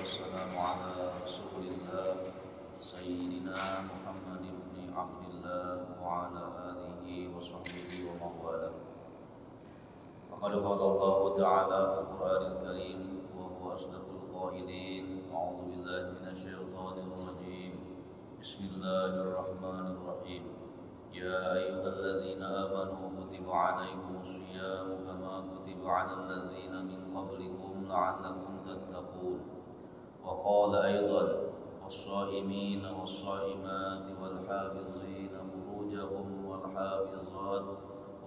wassalamu ala Rasulillah Sayyidina Muhammad ibn Abdillah wa ala alihi wa sahbihi wa mawala. Faqad qala Allah Ta'ala fil Qur'anil Karim wa huwa asdaqul qailin. A'udzu billahi minasy syaithanir rajim. Bismillahirrahmanirrahim. Ya ayyuhalladzina amanu kutiba 'alaikumus syiyamu kama kutiba 'alal ladzina min qablikum la'allakum tattaqun. Wa qala aidan was-sha'imin was-sha'imati wal-hafizina furujahum wal-hafizat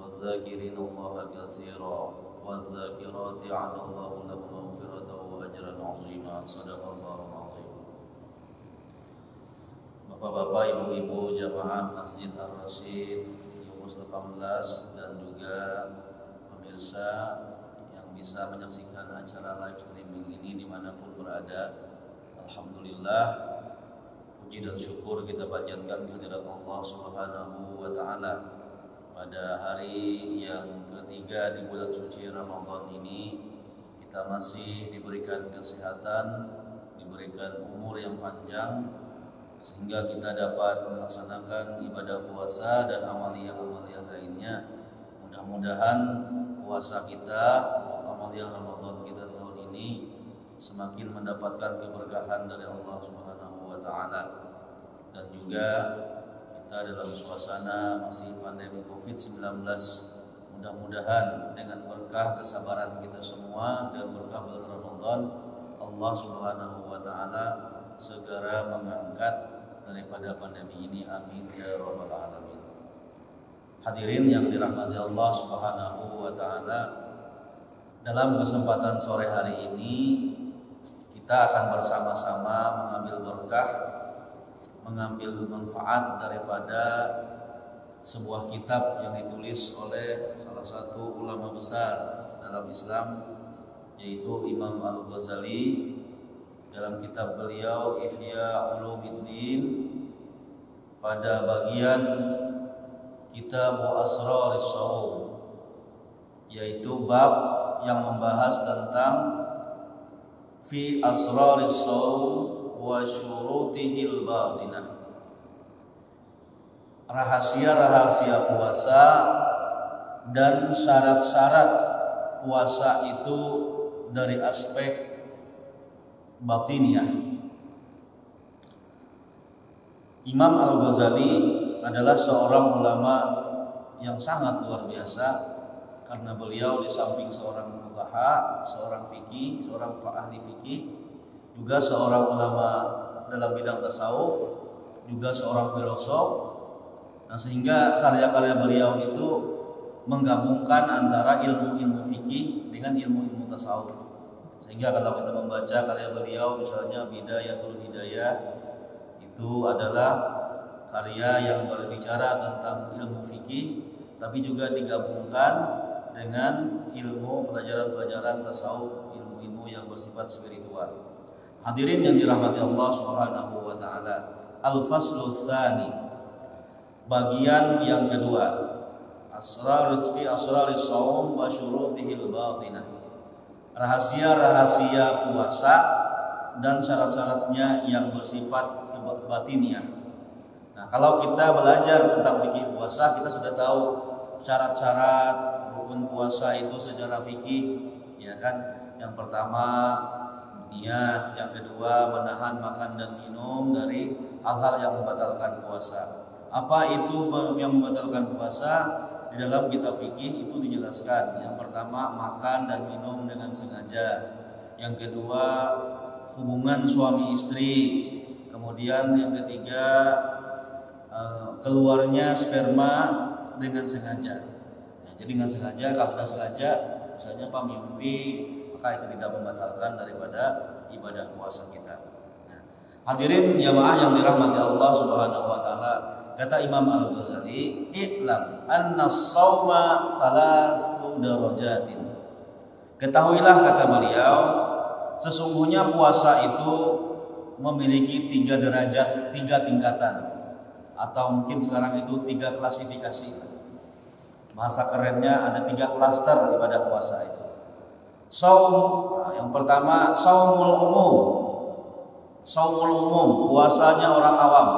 waz-zakirina Allaha katsiran waz-zakirati 'adda Allahu lahum maghfiratan wa ajran 'azima. Shadaqallahul 'azim. Bapak-bapak, ibu-ibu jamaah Masjid Ar-Rasyid Yumus 18 dan juga pemirsa yang bisa menyaksikan acara live streaming ini dimanapun berada, alhamdulillah, puji dan syukur kita panjatkan kehadirat Allah Subhanahu wa Ta'ala pada hari yang ketiga di bulan suci Ramadan ini. Kita masih diberikan kesehatan, diberikan umur yang panjang, sehingga kita dapat melaksanakan ibadah puasa dan amaliyah-amaliyah lainnya. Mudah-mudahan puasa kita, amaliyah Ramadan kita tahun ini semakin mendapatkan keberkahan dari Allah Subhanahu wa Ta'ala. Dan juga kita dalam suasana masih pandemi Covid-19, mudah-mudahan dengan berkah kesabaran kita semua dan berkah bulan Ramadan, Allah Subhanahu wa Ta'ala segera mengangkat daripada pandemi ini, amin ya rabbal alamin. Hadirin yang dirahmati Allah Subhanahu wa Ta'ala, dalam kesempatan sore hari ini kita akan bersama-sama mengambil berkah, mengambil manfaat daripada sebuah kitab yang ditulis oleh salah satu ulama besar dalam Islam, yaitu Imam Al-Ghazali. Dalam kitab beliau Ihya Ulumuddin, pada bagian Kitab Asraris Shaum, yaitu bab yang membahas tentang fi asraris shaum wa syurutihil batinah, rahasia-rahasia puasa dan syarat-syarat puasa itu dari aspek batiniah. Imam Al-Ghazali adalah seorang ulama yang sangat luar biasa, karena beliau di samping seorang fuqaha, seorang fikih, seorang ahli fikih, juga seorang ulama dalam bidang tasawuf, juga seorang filosof. Nah, sehingga karya-karya beliau itu menggabungkan antara ilmu-ilmu fikih dengan ilmu-ilmu tasawuf. Sehingga kalau kita membaca karya beliau, misalnya Bidayatul Hidayah, itu adalah karya yang berbicara tentang ilmu fikih, tapi juga digabungkan dengan ilmu pelajaran-pelajaran tasawuf, ilmu-ilmu yang bersifat spiritual. Hadirin yang dirahmati Allah Subhanahu wa Ta'ala, Al-Faslus Tsani, bagian yang kedua, Asraris fi asraris shaum wa syurutihil batinah, rahasia-rahasia puasa dan syarat-syaratnya yang bersifat batiniah. Nah, kalau kita belajar tentang fikih puasa, kita sudah tahu syarat-syarat rukun puasa itu secara fikih, ya kan? Yang pertama niat, yang kedua menahan makan dan minum dari hal-hal yang membatalkan puasa. Apa itu yang membatalkan puasa? Di dalam kitab fikih itu dijelaskan. Yang pertama, makan dan minum dengan sengaja. Yang kedua, hubungan suami istri. Kemudian yang ketiga, keluarnya sperma dengan sengaja. Ya, jadi dengan sengaja, kalau sudah sengaja, misalnya mimpi, maka itu tidak membatalkan daripada ibadah puasa kita. Nah, hadirin jamaah yang dirahmati Allah Subhanahu wa Ta'ala, kata Imam Al-Ghazali, "I'lam anna as-shauma thalathu darajatin." Ketahuilah, kata beliau, sesungguhnya puasa itu memiliki 3 derajat, 3 tingkatan, atau mungkin sekarang itu 3 klasifikasi. Bahasa kerennya ada 3 klaster ibadah puasa itu. Saum, yang pertama saumul umum, Saumul umum, puasanya orang awam.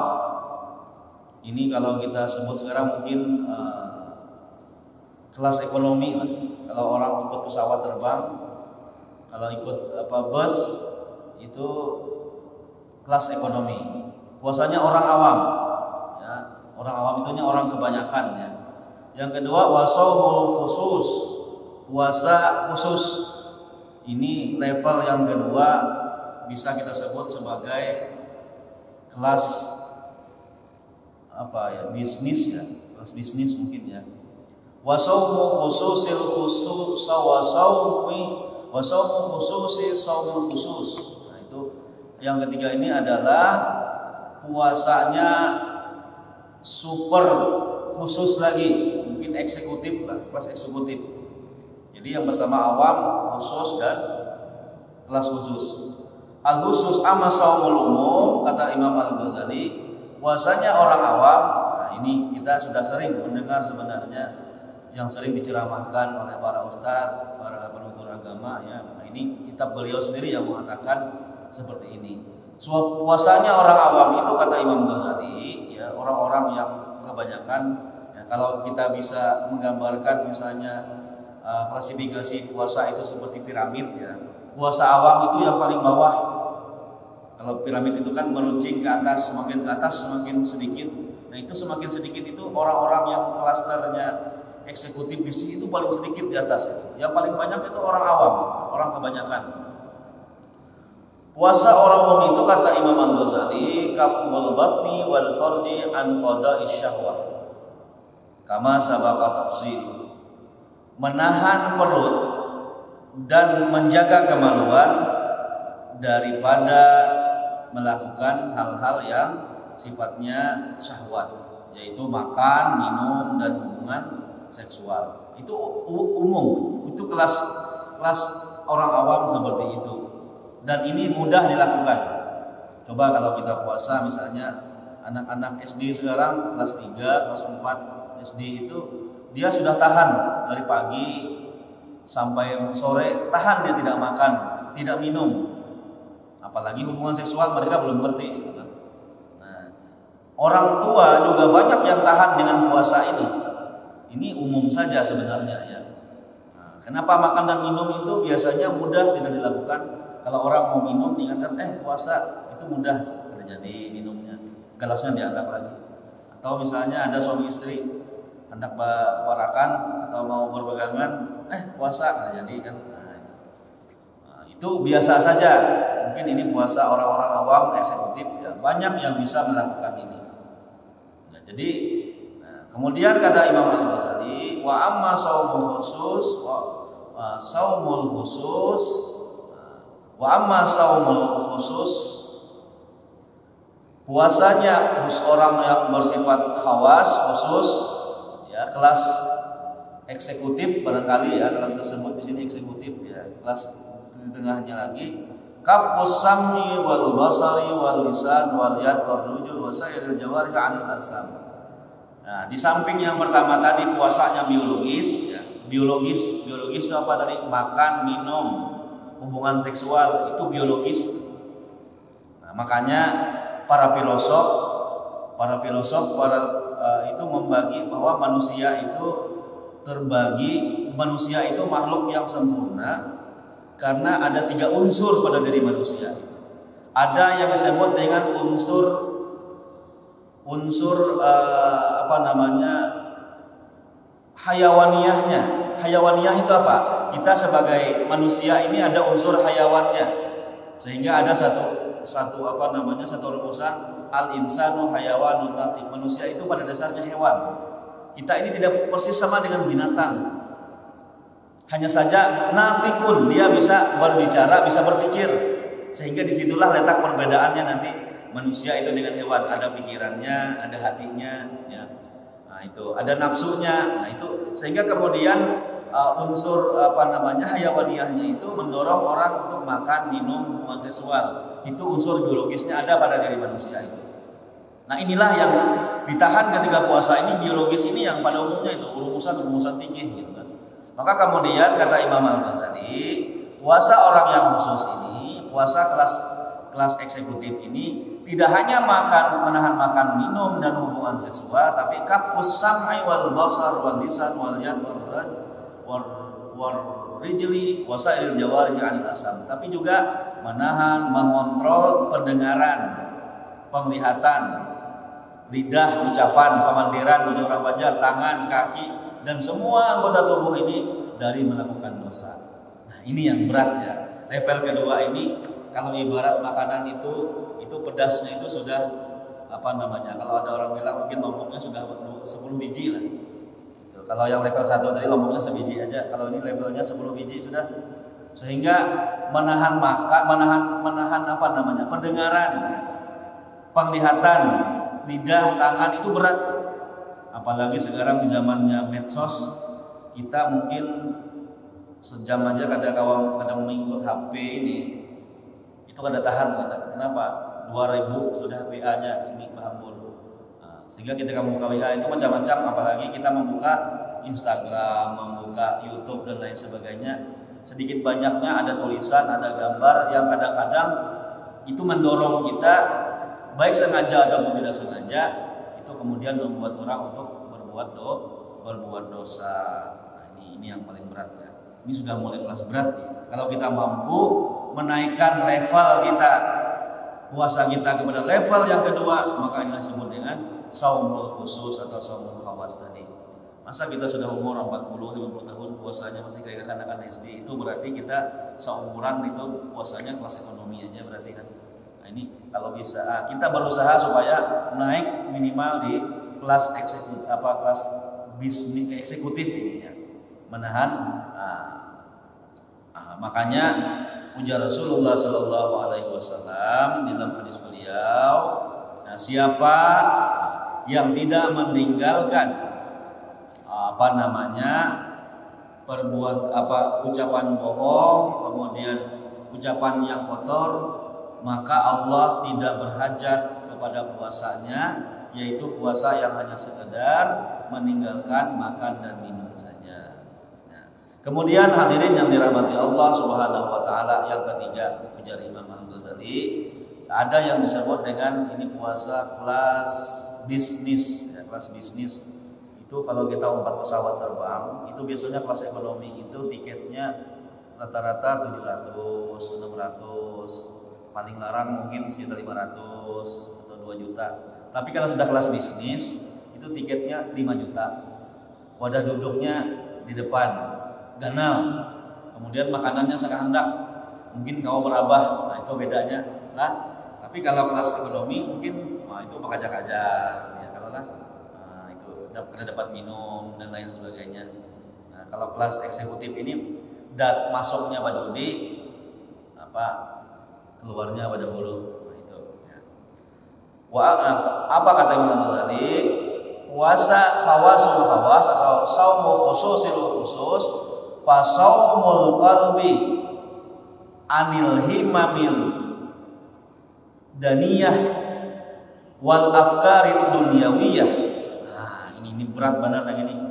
Ini kalau kita sebut sekarang mungkin kelas ekonomi lah. Kalau orang ikut pesawat terbang, kalau ikut bus itu kelas ekonomi. Puasanya orang awam, ya. Orang awam itunya orang kebanyakan, ya. Yang kedua wasaumul khusus, puasa khusus. Ini level yang kedua, bisa kita sebut sebagai kelas bisnis, ya, kelas bisnis mungkin, ya. Wasaumu khususil khusus wasaumu khususi saumil khusus. Nah, itu yang ketiga ini adalah puasanya super khusus lagi, mungkin eksekutif lah, kelas eksekutif. Jadi yang bersama awam, khusus, dan kelas khusus. Al khusus amma saumul umum, kata Imam Al-Ghazali, puasanya orang awam. Nah, ini kita sudah sering mendengar sebenarnya, yang sering diceramahkan oleh para ustadz, para penutur agama, ya. Nah, ini kitab beliau sendiri yang mengatakan seperti ini. Puasanya orang awam itu, kata Imam Ghazali, ya, orang-orang yang kebanyakan, ya, kalau kita bisa menggambarkan misalnya klasifikasi puasa itu seperti piramid, ya. Puasa awam itu yang paling bawah. Kalau piramid itu kan meruncing ke atas, semakin ke atas semakin sedikit. Nah, itu semakin sedikit itu orang-orang yang klasternya eksekutif bisnis itu paling sedikit di atas itu. Yang paling banyak itu orang awam, orang kebanyakan. Puasa orang umum itu, kata Imam Al-Ghazali, kaful batni wal farji an qada'i syahwah. Kama sabaqa tafsil. Menahan perut dan menjaga kemaluan daripada melakukan hal-hal yang sifatnya syahwat, yaitu makan, minum, dan hubungan seksual. Itu umum, itu kelas orang awam seperti itu, dan ini mudah dilakukan. Coba kalau kita puasa misalnya anak-anak SD sekarang kelas 3, kelas 4 SD itu dia sudah tahan dari pagi sampai sore, tahan, dia tidak makan, tidak minum, apalagi hubungan seksual mereka belum ngerti. Nah, orang tua juga banyak yang tahan dengan puasa ini. Ini umum saja sebenarnya, ya. Nah, kenapa makan dan minum itu biasanya mudah tidak dilakukan? Kalau orang mau minum diingatkan, puasa itu mudah, terjadi minumnya, gelasnya diangkat lagi. Atau misalnya ada suami istri hendak berwarakan atau mau berpegangan, puasa, jadi kan. Nah, itu biasa saja. Mungkin ini puasa orang-orang awam eksekutif, ya. Banyak yang bisa melakukan ini. Nah, jadi kemudian kata Imam Al-Ghazali, wa amma saumul khusus wa amma saumul khusus, puasanya orang yang bersifat khawas, khusus, ya, kelas eksekutif barangkali, ya, kalau kita sebut di sini eksekutif, ya, kelas di tengahnya lagi, kafus sam'i wal basari wal lisan wal yad wal rujul wa sairil jawarih 'anil asam. Nah, di samping yang pertama tadi puasanya biologis, ya. Biologis itu apa tadi? Makan, minum, hubungan seksual, itu biologis. Nah, makanya para filosof itu membagi bahwa manusia itu terbagi, manusia itu makhluk yang sempurna karena ada 3 unsur pada diri manusia. Ada yang disebut dengan unsur hayawaniyahnya. Hayawaniyah itu apa? Kita sebagai manusia ini ada unsur hayawannya, sehingga ada satu rumusan, al insanu hayawanun natiq. Manusia itu pada dasarnya hewan. Kita ini tidak persis sama dengan binatang. Hanya saja natikun, dia bisa berbicara, bisa berpikir, sehingga disitulah letak perbedaannya nanti. Manusia itu dengan hewan, ada pikirannya, ada hatinya, ya. Nah, itu ada nafsunya. Nah, itu sehingga kemudian unsur hayawaniyahnya itu mendorong orang untuk makan, minum, hubungan seksual. Itu unsur biologisnya ada pada diri manusia itu. Nah, inilah yang ditahan ketika puasa ini, biologis ini yang pada umumnya itu rumusan fikih, gitu kan. Maka kemudian kata Imam Al-Ghazali, puasa orang yang khusus ini, puasa kelas eksekutif ini tidak hanya menahan makan minum dan hubungan seksual, tapi kafus sam'i wal basar wal lisan wal yad wal rijli wasail jawari anil asam, tapi juga menahan, mengontrol pendengaran, penglihatan, lidah, ucapan, pemandiran, ucapan wajar, tangan, kaki, dan semua anggota tubuh ini dari melakukan dosa. Nah, ini yang berat ya. Level kedua ini, kalau ibarat makanan itu pedasnya itu sudah kalau ada orang bilang mungkin lomboknya sudah 10 biji lah. Kalau yang level 1 tadi lomboknya sebiji aja, kalau ini levelnya 10 biji sudah, sehingga menahan pendengaran, penglihatan, lidah, tangan itu berat. Apalagi sekarang di zamannya medsos, kita mungkin sejam aja kadang mengikut HP ini itu kada tahan. Kenapa? 2000 sudah WA-nya di sini Bahambul. Sehingga ketika membuka WA itu macam-macam, apalagi kita membuka Instagram, membuka YouTube dan lain sebagainya, sedikit banyaknya ada tulisan, ada gambar yang kadang-kadang itu mendorong kita, baik sengaja ataupun tidak sengaja, itu kemudian membuat orang untuk berbuat dosa. Nah, ini yang paling berat ya. Ini sudah mulai kelas berat nih. Kalau kita mampu menaikkan level kita, puasa kita kepada level yang kedua, maka ini disebut dengan saumul khusus atau saumul khawas tadi. Masa kita sudah umur 40-50 tahun puasanya masih kayak anak-anak SD, itu berarti kita seumuran itu puasanya kelas ekonomi aja berarti kan. Nah, ini kalau bisa kita berusaha supaya naik minimal di kelas kelas bisnis eksekutif ini ya. Menahan makanya ujar Rasulullah Shallallahu Alaihi Wasallam di dalam hadis beliau, nah, siapa yang tidak meninggalkan ucapan bohong, kemudian ucapan yang kotor, maka Allah tidak berhajat kepada puasanya, yaitu puasa yang hanya sekedar meninggalkan makan dan minum saja. Nah, kemudian hadirin yang dirahmati Allah Subhanahu wa taala, yang ketiga ujar Imam Al-Ghazali, ada yang disebut dengan ini puasa kelas bisnis ya, kelas bisnis. Itu kalau kita 4 pesawat terbang, itu biasanya kelas ekonomi itu tiketnya rata-rata 700, 600, paling larang mungkin sekitar 500 atau 2 juta. Tapi kalau sudah kelas bisnis, itu tiketnya 5 juta. Wadah duduknya di depan, ganal. Kemudian makanannya sekehendak. Mungkin kau merabah, nah itu bedanya lah. Tapi kalau kelas ekonomi mungkin itu pakajak-kajak ya, kalau lah kena dapat minum dan lain sebagainya. Nah, kalau kelas eksekutif ini masuknya pada Udi, keluarnya pada hulu. Nah, itu ya. Apa kata Imam Ghazali? Puasa khawasul khawas atau saumu khususil khusus, fa saumul qalbi anil himamil daniyah wal afkarid dunyawiyah. Ini berat benar yang ini.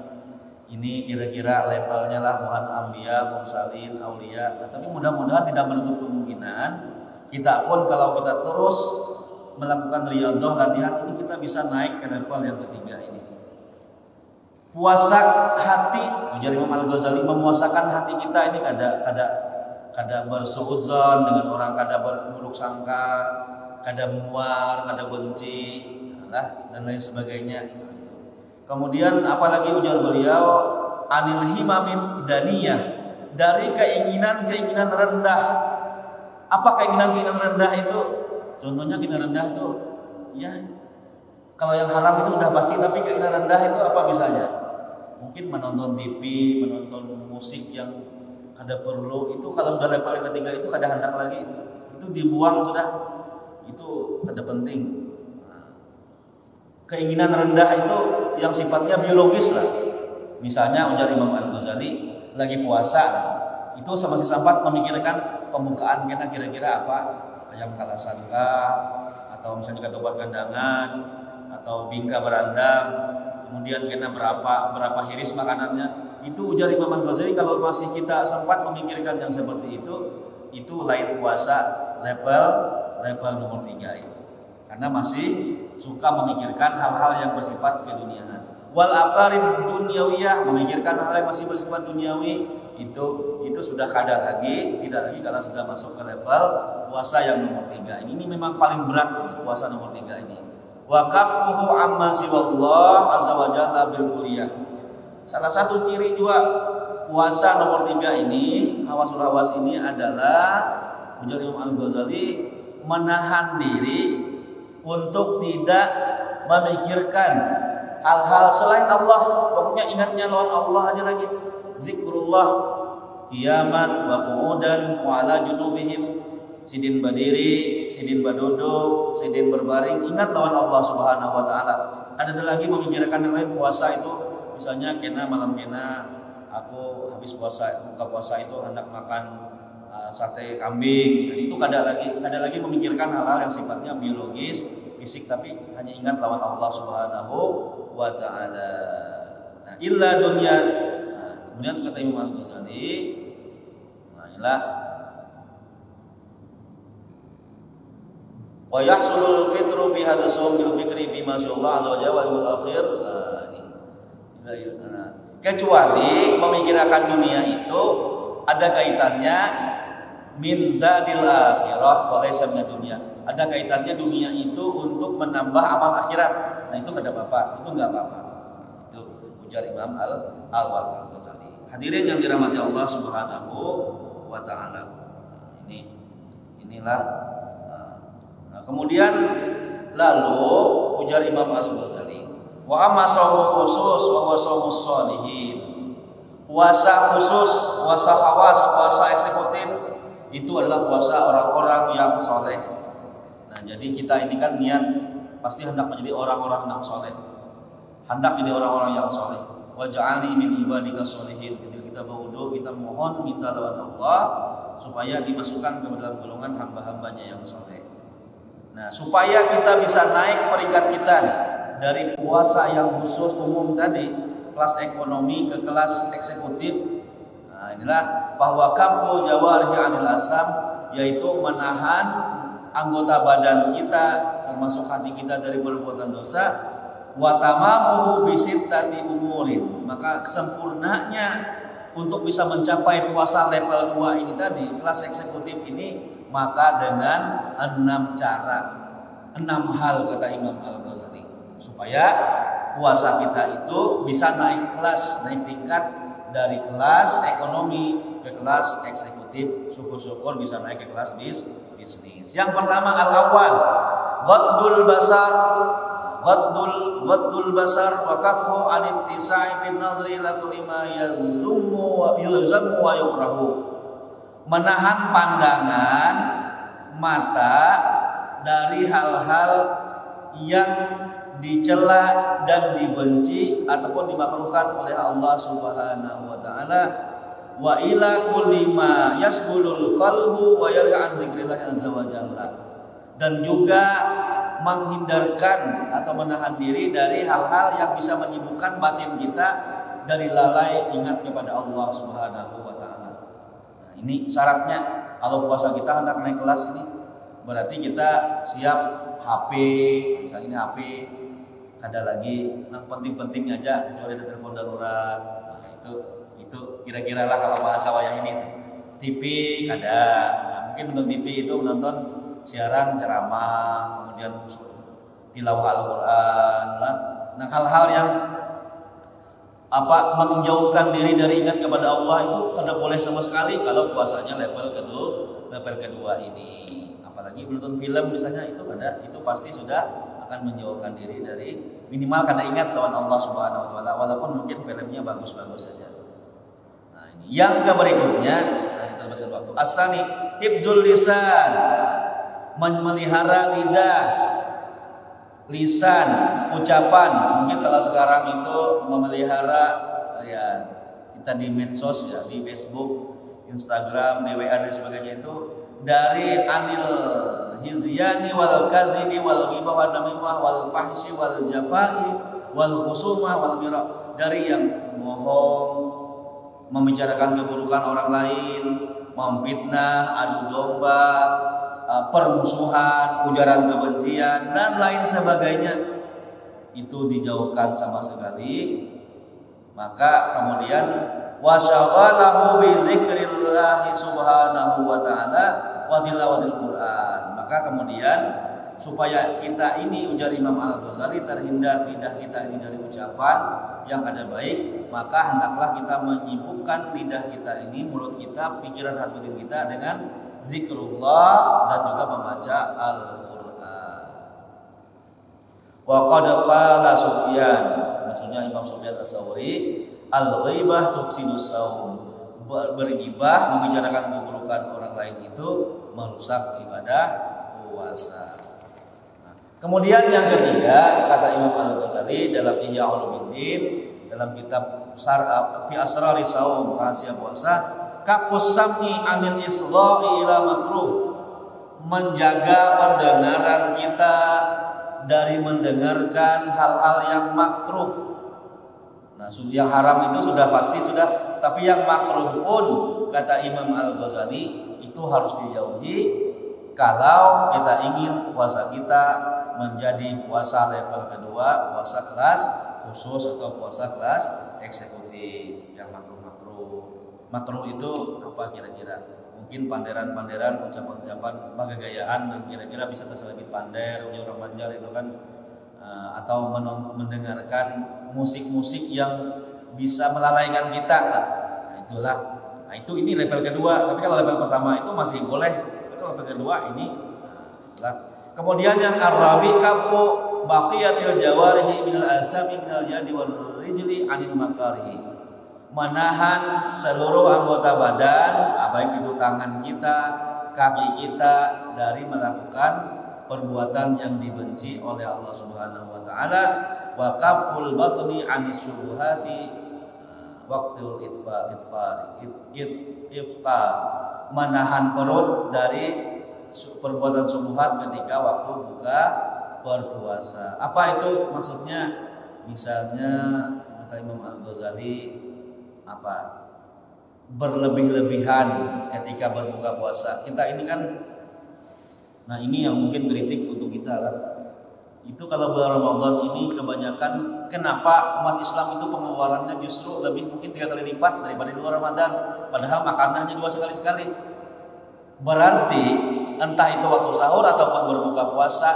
Ini kira-kira levelnya lah Muhammad Anbiya, Mursalin, Aulia. Nah, tapi mudah-mudahan tidak menutup kemungkinan kita pun kalau kita terus melakukan riyadhah latihan ini, kita bisa naik ke level yang ketiga ini. Puasa hati, ujar Imam Al-Ghazali, memuasakan hati kita ini kada bersuudzon dengan orang, kada buruk sangka, kada muar, kada benci, dan lain sebagainya. Kemudian apalagi ujar beliau, anil himamin daniyah, dari keinginan rendah. Apa keinginan rendah itu? Contohnya keinginan rendah itu ya, kalau yang haram itu sudah pasti, tapi keinginan rendah itu apa misalnya? Mungkin menonton TV, menonton musik yang kada perlu, itu kalau sudah level ketiga itu kada hendak lagi, itu dibuang sudah, itu kada penting. Keinginan rendah itu yang sifatnya biologis lah. Misalnya ujar Imam Al-Ghazali, lagi puasa itu masih sempat memikirkan pembukaan kita kira-kira apa, ayam kalasangka, atau misalnya ketupat gandangan, atau bingka berandam, kemudian kena berapa hiris makanannya. Itu ujar Imam Al-Ghazali, kalau masih kita sempat memikirkan yang seperti itu lain puasa level level nomor 3 itu. Karena masih suka memikirkan hal-hal yang bersifat keduniaan. Wal afkarid dunyawiyah, memikirkan hal yang masih bersifat duniawi, itu sudah kadar lagi, tidak lagi kalau sudah masuk ke level puasa yang nomor 3. Ini memang paling berat ini, puasa nomor 3 ini. Wa kaffuhu amma siwallah azza wa jalla bil kulliyah. Salah satu ciri juga puasa nomor 3 ini, hawasul hawas ini adalah ujar Imam Al-Ghazali, menahan diri untuk tidak memikirkan hal-hal selain Allah. Pokoknya ingatnya lawan Allah aja lagi. Zikrullah qiyaman wa qu'udan wa ala junubihim, sidin berdiri, sidin berduduk, sidin berbaring, ingat lawan Allah Subhanahu wa taala. Ada lagi memikirkan yang lain. Puasa itu misalnya kena malam kena aku habis puasa, buka puasa itu hendak makan sate kambing. Jadi itu kada lagi memikirkan hal-hal yang sifatnya biologis, fisik, tapi hanya ingat lawan Allah Subhanahu wa taala. Nah, illa dunya. Kemudian kata Imam Al-Ghazali, nah inilah wa yahsulul fitru fi hadha shaum bil fikri fi ma syaa Allah azza wa jalla wal akhir. Kecuali memikirkan dunia itu ada kaitannya min zadil akhirah wa laysa min dunya. Ada kaitannya dunia itu untuk menambah amal akhirat. Nah itu kada apa-apa, itu enggak apa-apa. Itu ujar Imam Al-Ghazali. Hadirin yang dirahmati Allah Subhanahu wa taala. Inilah. Nah, kemudian lalu ujar Imam Al-Ghazali, wa amma shaumu khusus wa huwa shaumus sholihin. Puasa khusus, puasa khawas, puasa eksekutif itu adalah puasa orang-orang yang soleh. Nah, jadi kita ini kan niat pasti hendak menjadi orang-orang yang soleh, hendak jadi orang-orang yang soleh. Waj'alni min ibadika sholihin. Ketika kita berwudu, kita mohon minta lawan Allah supaya dimasukkan ke dalam golongan hamba-hambanya yang soleh. Nah, supaya kita bisa naik peringkat kita dari puasa yang khusus umum tadi, kelas ekonomi ke kelas eksekutif. Nah, inilah bahwa kaffu jawarihi anil asam, yaitu menahan anggota badan kita termasuk hati kita dari perbuatan dosa. Wa tamamuhu bisittati umurin. Maka sempurnanya untuk bisa mencapai puasa level 2 ini tadi, kelas eksekutif ini, maka dengan 6 cara, 6 hal kata Imam Al-Ghazali, supaya puasa kita itu bisa naik kelas, naik tingkat dari kelas ekonomi ke kelas eksekutif. Syukur-syukur bisa naik ke kelas bisnis. Yang pertama al-awwal ghaddul basar wa kaffu an ittisa'i fi nazri ila kulli ma yazummu wa yukrahu. Menahan pandangan mata dari hal-hal yang dicela dan dibenci ataupun dimakruhkan oleh Allah Subhanahu wa taala. Wa ila kulli ma yasghulul qalbu wa yalqa an dzikrillah azza wa jalla. Dan juga menghindarkan atau menahan diri dari hal-hal yang bisa menyibukkan batin kita dari lalai ingat kepada Allah Subhanahu wa taala. Nah, ini syaratnya kalau puasa kita hendak naik kelas ini, berarti kita siap HP, misalnya ini HP ada lagi yang penting-penting aja kecuali ada telepon darurat. Nah, itu kira-kira lah kalau bahasa wayang ini. TV ada. Nah, mungkin nonton TV itu menonton siaran ceramah, kemudian tilawah Al-Qur'an lah. Nah, hal-hal yang menjauhkan diri dari ingat kepada Allah itu tidak boleh sama sekali kalau puasanya level kedua ini. Apalagi menonton film misalnya, itu pasti sudah akan menjauhkan diri dari, minimal kada ingat lawan Allah Subhanahu wa taala, walaupun mungkin filmnya bagus-bagus saja. Nah, ini yang berikutnya, kita bahas waktu. Asani hibzul lisan, memelihara lisan, ucapan. Mungkin kalau sekarang itu memelihara ya kita di medsos ya, di Facebook, Instagram, di WA dan sebagainya, itu dari anil hizyani wal kazibi wal ghibah wal namimah wal fahsyi wal jafai wal khusumah wal mira, dari yang bohong, membicarakan keburukan orang lain, memfitnah, adu domba, permusuhan, ujaran kebencian dan lain sebagainya itu dijauhkan sama sekali. Maka kemudian wasyaghalahu bi zikrillah subhanahu wa ta'ala wa tilawatil Quran. Maka kemudian supaya kita ini, ujar Imam Al-Ghazali, terhindar lidah kita ini dari ucapan yang ada baik, maka hendaklah kita menyibukkan lidah kita ini, mulut kita, pikiran hati batin kita dengan zikrullah dan juga membaca Al-Quran. Wa qad qala Sufyan, maksudnya Imam Sufyan Ats-Tsauri, al-ghaibah tufsidus shaum, bergibah, membicarakan keburukan orang lain itu merusak ibadah puasa. Kemudian yang ketiga, kata Imam Al-Ghazali dalam Ihya Ulumuddin, dalam kitab Fi Asrari Shaum, rahasia puasa, kafus sam'i anil isla'i ila makruh, menjaga pendengaran kita dari mendengarkan hal-hal yang makruh. Nah, yang haram itu sudah pasti sudah, tapi yang makruh pun kata Imam Al-Ghazali itu harus dijauhi kalau kita ingin puasa kita menjadi puasa level kedua, puasa kelas khusus atau puasa kelas eksekutif. Yang makruh itu apa kira-kira? Mungkin panderan-panderan, ucapan-ucapan bagagayaan dan kira-kira bisa terselebih pander, orang Banjar itu kan, atau mendengarkan musik-musik yang bisa melalaikan kita lah. Nah, itulah. Nah, ini level kedua. Tapi kalau level pertama itu masih boleh. Tapi kalau level kedua ini, itulah. Kemudian yang arabi kapu baqiyatil jawarihi minal asami minal yadi wal rijli anil makarihi, menahan seluruh anggota badan, baik itu tangan kita, kaki kita, dari melakukan perbuatan yang dibenci oleh Allah Subhanahu wa taala. Wa kaful batni anis syubhati waqtul iftar, menahan perut dari perbuatan syubhat ketika waktu buka berpuasa. Apa itu maksudnya? Misalnya kata Imam Al-Ghazali, berlebih-lebihan ketika berbuka puasa. Kita ini kan, nah ini yang mungkin kritik untuk kita lah. Itu kalau bulan Ramadan ini kebanyakan, kenapa umat Islam itu pengeluarannya justru lebih mungkin 3 kali lipat daripada di luar Ramadan, padahal makanannya 2 sekali-sekali. Berarti entah itu waktu sahur ataupun berbuka puasa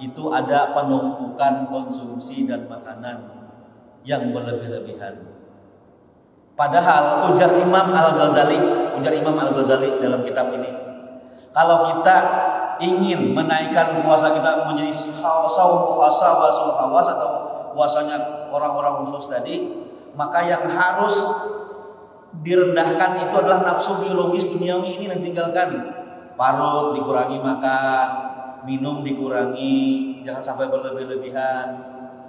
itu ada penumpukan konsumsi dan makanan yang berlebih-lebihan. Padahal ujar Imam Al-Ghazali dalam kitab ini, kalau kita ingin menaikkan puasa kita menjadi saum khawasul khawas atau puasanya orang-orang khusus tadi, maka yang harus direndahkan itu adalah nafsu biologis duniawi ini yang ditinggalkan. Parut dikurangi makan, minum dikurangi, jangan sampai berlebih-lebihan.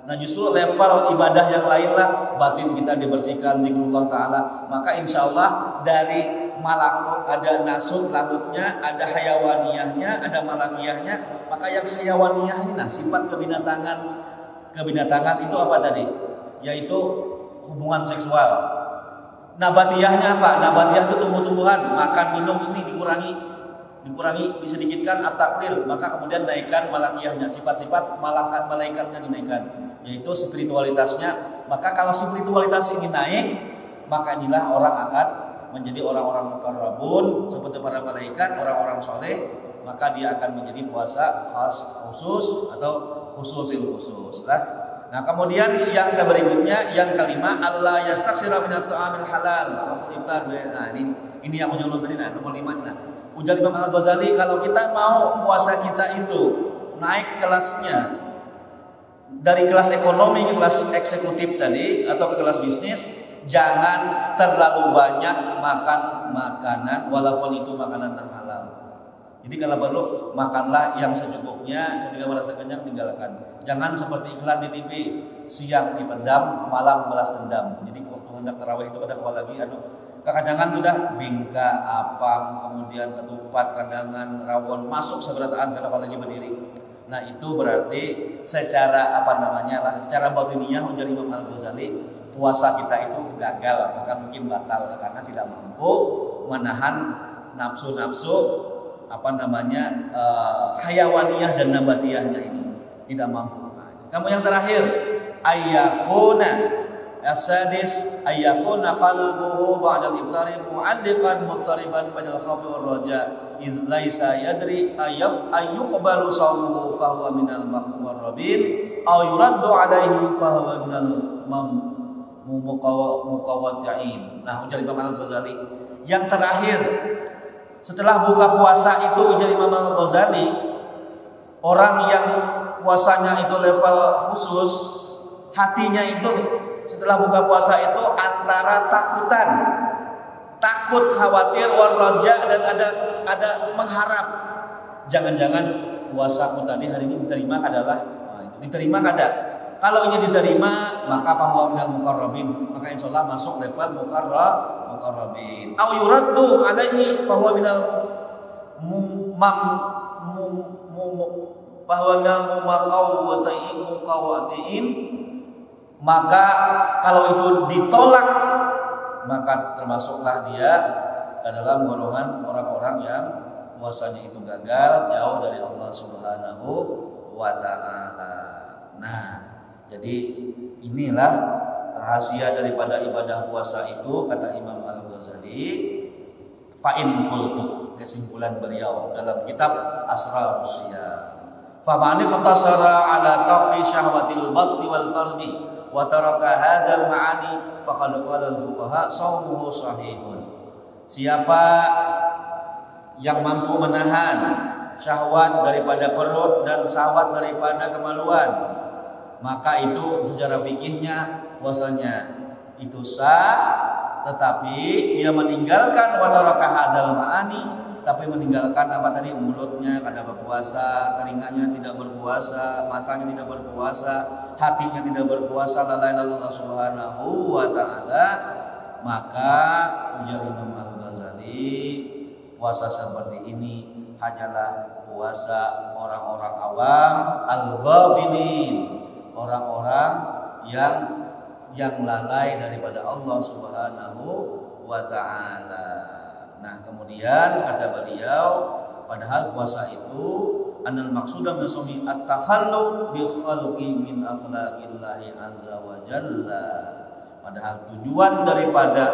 Nah justru level ibadah yang lain lah, batin kita dibersihkan, zikrullah ta'ala. Maka insya Allah dari malakut ada nasut lahutnya, ada hayawaniyahnya, ada malakiyahnya. Maka yang hayawaniyah ini, nah sifat kebinatangan itu apa tadi? Yaitu hubungan seksual. Nabatiyahnya apa? Nabatiyah itu tumbuh-tumbuhan, makan minum ini dikurangi, bisa sedikitkan at-taqlil, maka kemudian naikkan malakiyahnya, sifat-sifat malaikatnya dinaikkan, yaitu spiritualitasnya. Maka kalau spiritualitas ini naik, maka inilah orang akan menjadi orang-orang muqarrabun seperti para malaikat, orang-orang soleh. Maka dia akan menjadi puasa khas khusus atau khususil khusus lah. Nah kemudian yang berikutnya, yang kelima, Allah yastaksira minat ta'amil halal waktu iftar. Nah ini yang ujung tadi, nomor 5 ini. Nah, ujar Imam Al-Ghazali, kalau kita mau puasa kita itu naik kelasnya dari kelas ekonomi ke kelas eksekutif tadi atau ke kelas bisnis, jangan terlalu banyak makan makanan walaupun itu makanan yang halal. Jadi kalau perlu makanlah yang secukupnya, ketika merasa kenyang tinggalkan. Jangan seperti iklan di TV, siang dipendam, malam balas dendam. Jadi waktu hendak tarawih itu ada lagi kekanyangan sudah bingka, apam, kemudian ketupat, kandangan, rawon masuk seberataan kenapa lagi berdiri. Nah itu berarti secara secara batiniyah ujar Imam Al-Ghazali, puasa kita itu gagal, bahkan mungkin batal karena tidak mampu menahan nafsu-nafsu hayawaniyah dan nabatiyahnya ini tidak mampu. Kamu yang terakhir, ayyakuna asadis ayyakuna qalbuhu ba'da al-iftari mu'alliqan muttariban bainal khawfi war raja id laisa yadri ayyuqbalu sawmuhu fa huwa minal muqarrabin aw yuraddu alaihi fa huwa minal muqawwatiin. Nah, ujar Imam Al-Ghazali yang terakhir setelah buka puasa itu, ujar Imam Al-Ghazali, orang yang puasanya itu level khusus, hatinya itu setelah buka puasa itu antara takut, khawatir, warraja, dan ada mengharap. Jangan-jangan puasaku tadi hari ini diterima adalah itu diterima kada. Kalau ini diterima, maka fahuwa minal muqarrabin, maka insyaallah masuk level muqarrabin. Au yuraddu alaihi fahuwa minal muqawwatiin. Maka kalau itu ditolak, maka termasuklah dia ke dalam golongan orang-orang yang puasanya itu gagal, jauh dari Allah Subhanahu wa taala. Nah, jadi inilah rahasia daripada ibadah puasa itu, kata Imam Al-Ghazali. Fa'in qultu, kesimpulan beliau dalam kitab Asrarus Syiyam, fa ma'ani qatasara ala kafi syahwatil batni wal farji wa taraka hadzal ma'ani faqad qala al-fuqaha shaumuhu sahihun. Siapa yang mampu menahan syahwat daripada perut dan syahwat daripada kemaluan, maka itu secara fikihnya puasanya itu sah. Tetapi dia meninggalkan wataraka hadal ma'ani, tapi meninggalkan apa tadi, mulutnya kada berpuasa, telinganya tidak berpuasa, matanya tidak berpuasa, hatinya tidak berpuasa, la ilaha illallah subhanahu wa ta'ala, maka ujar Imam Al-Ghazali, puasa seperti ini hanyalah puasa orang-orang awam, al-ghafilin, orang-orang yang lalai daripada Allah Subhanahu wa ta'ala. Nah, kemudian kata beliau, padahal puasa itu anal maqsuda min sumi at-takhallu bi khalqi min akhlaqillahi azza wa jalla. Padahal tujuan daripada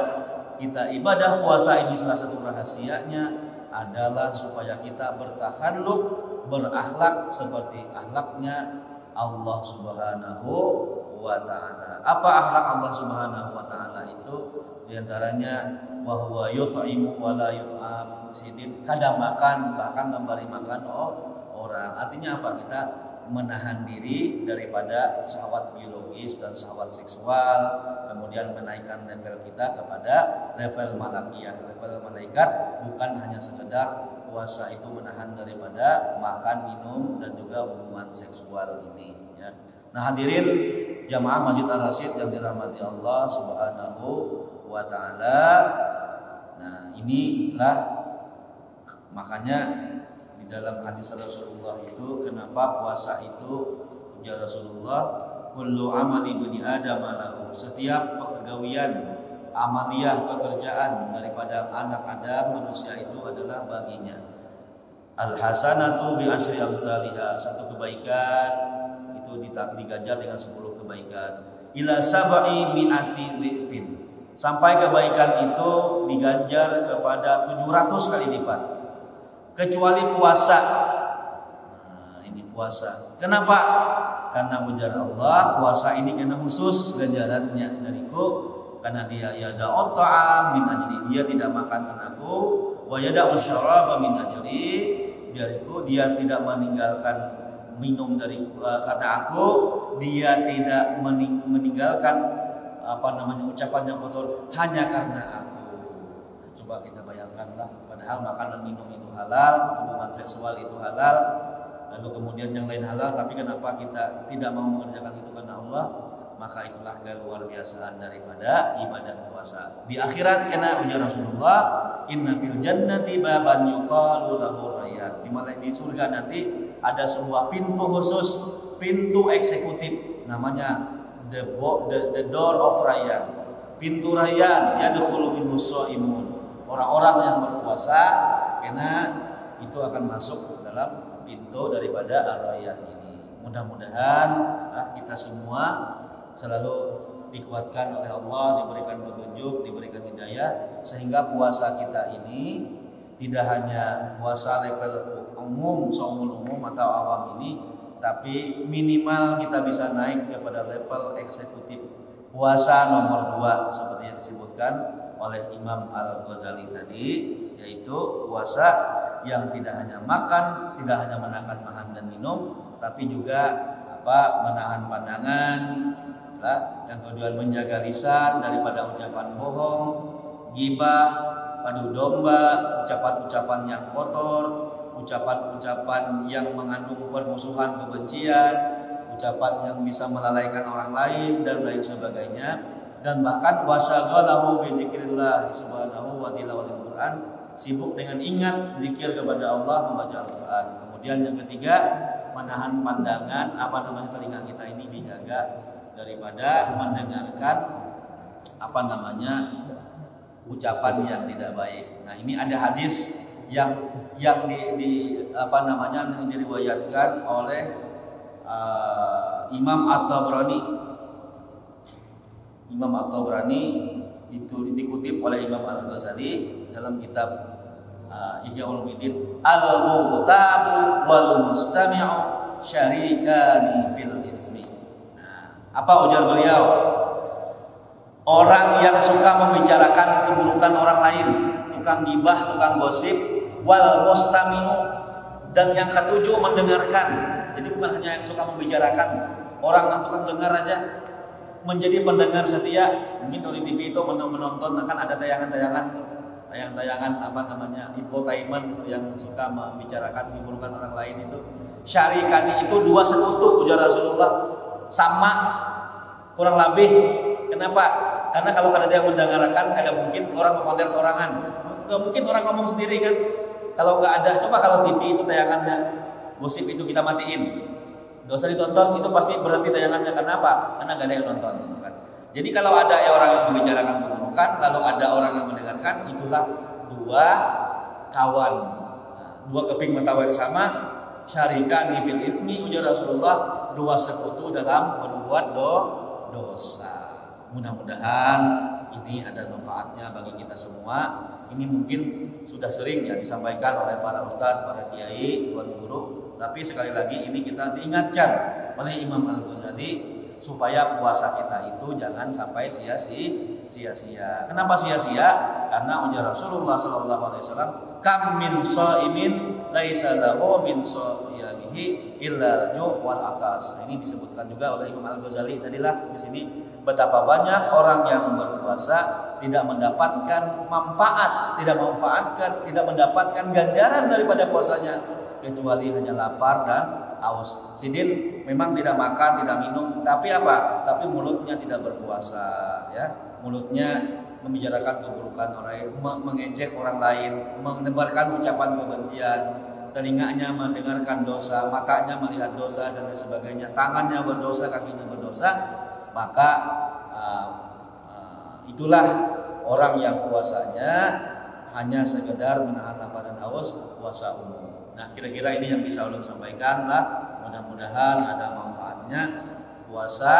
kita ibadah puasa ini, salah satu rahasianya adalah supaya kita bertakhalluk, berakhlak seperti akhlaknya Allah Subhanahu wa ta'ala. Apa akhlak Allah Subhanahu wa ta'ala itu? Di antaranya wa huwa yut'imu wa la yut'am, sidin, kadang makan bahkan memberi makan orang. Artinya apa? Kita menahan diri daripada syahwat biologis dan syahwat seksual, kemudian menaikkan level kita kepada level malakiyah, level malaikat, bukan hanya sekedar puasa itu menahan daripada makan, minum, dan juga hubungan seksual ini, ya. Nah, hadirin jamaah Masjid Ar-Rasyid yang dirahmati Allah Subhanahu wa ta'ala. Nah, inilah makanya di dalam hadis Rasulullah itu, kenapa puasa itu, ya Rasulullah, kullu amali bani adam lahu, setiap pekerjaan, amaliyah, pekerjaan daripada anak Adam, manusia itu adalah baginya. Al-hasanatu bi asyri amsalihha, satu kebaikan itu diganjar dengan 10 kebaikan. Ila sab'i mi'ati dhifin, sampai kebaikan itu diganjar kepada 700 kali lipat. Kecuali puasa. Nah, ini puasa. Kenapa? Karena ujar Allah, puasa ini kena khusus ganjarannya dariku, karena dia yada'u ta'am min ajli, dia tidak makan karenaku, wa yada'u syaraba min ajli, dariku, dia tidak meninggalkan minum dari karena aku, dia tidak meninggalkan ucapan yang kotor hanya karena aku. Coba kita bayangkanlah, padahal makanan minum itu halal, hubungan seksual itu halal, lalu kemudian yang lain halal, tapi kenapa kita tidak mau mengerjakan itu karena Allah? Maka itulah keluar biasaan daripada ibadah puasa. Di akhirat kena ujar Rasulullah, inna fil jannati baban yuqalu lahu rayyan. Di surga nanti ada sebuah pintu khusus, pintu eksekutif, namanya the door of Rayyan, pintu Rayyan, yadkhulu minhu shaimun. Orang-orang yang berpuasa kena itu akan masuk dalam pintu daripada Ar-Rayyan ini. Mudah-mudahan kita semua selalu dikuatkan oleh Allah, diberikan petunjuk, diberikan hidayah, sehingga puasa kita ini tidak hanya puasa level umum, saumul umum atau awam ini, tapi minimal kita bisa naik kepada level eksekutif, puasa nomor 2 seperti yang disebutkan oleh Imam Al-Ghazali tadi, yaitu puasa yang tidak hanya makan, tidak hanya menahan makan dan minum, tapi juga menahan pandangan, yang kedua menjaga lisan daripada ucapan bohong, ghibah, adu domba, ucapan-ucapan yang kotor, ucapan-ucapan yang mengandung permusuhan, kebencian, ucapan yang bisa melalaikan orang lain dan lain sebagainya. Dan bahkan wasaghalahu bi zikrillah subhanahu wa tilawatil Quran, sibuk dengan ingat zikir kepada Allah, membaca Al-Quran. Kemudian yang ketiga, menahan pandangan, telinga kita ini dijaga daripada mendengarkan ucapan yang tidak baik. Nah, ini ada hadis yang diriwayatkan oleh Imam At-Tabrani. Imam At-Tabrani dikutip oleh Imam Al-Ghazali dalam kitab Ihya Ulumuddin, al-mughtabu wal mustami'u syarikani fil ismi. Apa ujar beliau? Orang yang suka membicarakan keburukan orang lain, tukang gibah, tukang gosip, wal mustami'u, dan yang ketujuh mendengarkan. Jadi bukan hanya yang suka membicarakan, orang yang tukang dengar aja, menjadi pendengar setia. Mungkin kalau di TV itu menonton, kan ada tayangan infotainment yang suka membicarakan keburukan orang lain itu. Syarikani itu 2 sekutu ujar Rasulullah, sama kurang lebih. Kenapa? Karena kalau ada yang mendengarkan, ada mungkin orang mengonten sorangan, nggak mungkin orang ngomong sendiri kan. Kalau nggak ada, coba kalau TV itu tayangannya gosip itu kita matiin, nggak usah ditonton, itu pasti berhenti tayangannya. Kenapa? Karena nggak ada yang nonton gitu kan. Jadi kalau ada orang yang membicarakan keburukan, lalu ada orang yang mendengarkan, itulah 2 kawan, 2 keping mata yang sama. Syarikani fil ismi ujar Rasulullah, 2 sekutu dalam berbuat dosa. Mudah-mudahan ini ada manfaatnya bagi kita semua. Ini mungkin sudah sering ya disampaikan oleh para ustadz, para kiai, tuan guru. Tapi sekali lagi ini kita diingatkan oleh Imam Al-Ghazali supaya puasa kita itu jangan sampai sia-sia. Kenapa sia-sia? Karena ujar Rasulullah SAW, kam min shaimin laisa lahu min shiyamihi illa ju' wal atas. Ini disebutkan juga oleh Imam Al-Ghazali tadilah di sini, betapa banyak orang yang berpuasa tidak mendapatkan manfaat, tidak mendapatkan ganjaran daripada puasanya, kecuali hanya lapar dan haus. Sidin memang tidak makan, tidak minum, tapi apa? Tapi mulutnya tidak berpuasa, ya. Mulutnya membicarakan keburukan orang lain, mengejek orang lain, menebarkan ucapan kebencian, telinganya mendengarkan dosa, matanya melihat dosa dan lain sebagainya, tangannya berdosa, kakinya berdosa, maka itulah orang yang puasanya hanya sekedar menahan lapar dan haus, puasa umum. Nah, kira-kira ini yang bisa ulun sampaikan lah. Mudah-mudahan ada manfaatnya. Puasa,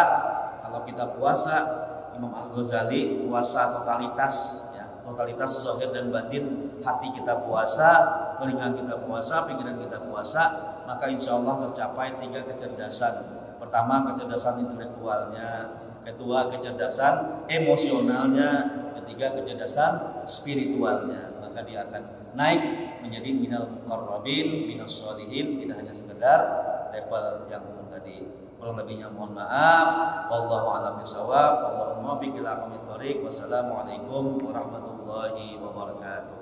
kalau kita puasa, Imam Al-Ghazali puasa totalitas, ya, totalitas zahir dan batin. Hati kita puasa, telinga kita puasa, pikiran kita puasa, maka insya Allah tercapai 3 kecerdasan. Pertama, kecerdasan intelektualnya, kedua kecerdasan emosionalnya, ketiga kecerdasan spiritualnya. Maka dia akan naik menjadi minal muqarrabin, minas sholihin, tidak hanya sekedar level yang umum tadi. Kurang lebihnya mohon maaf. Wallahu a'lam bishawab. Wallahul muwaffiq ila aqwamit thoriq. Wassalamualaikum warahmatullahi wabarakatuh.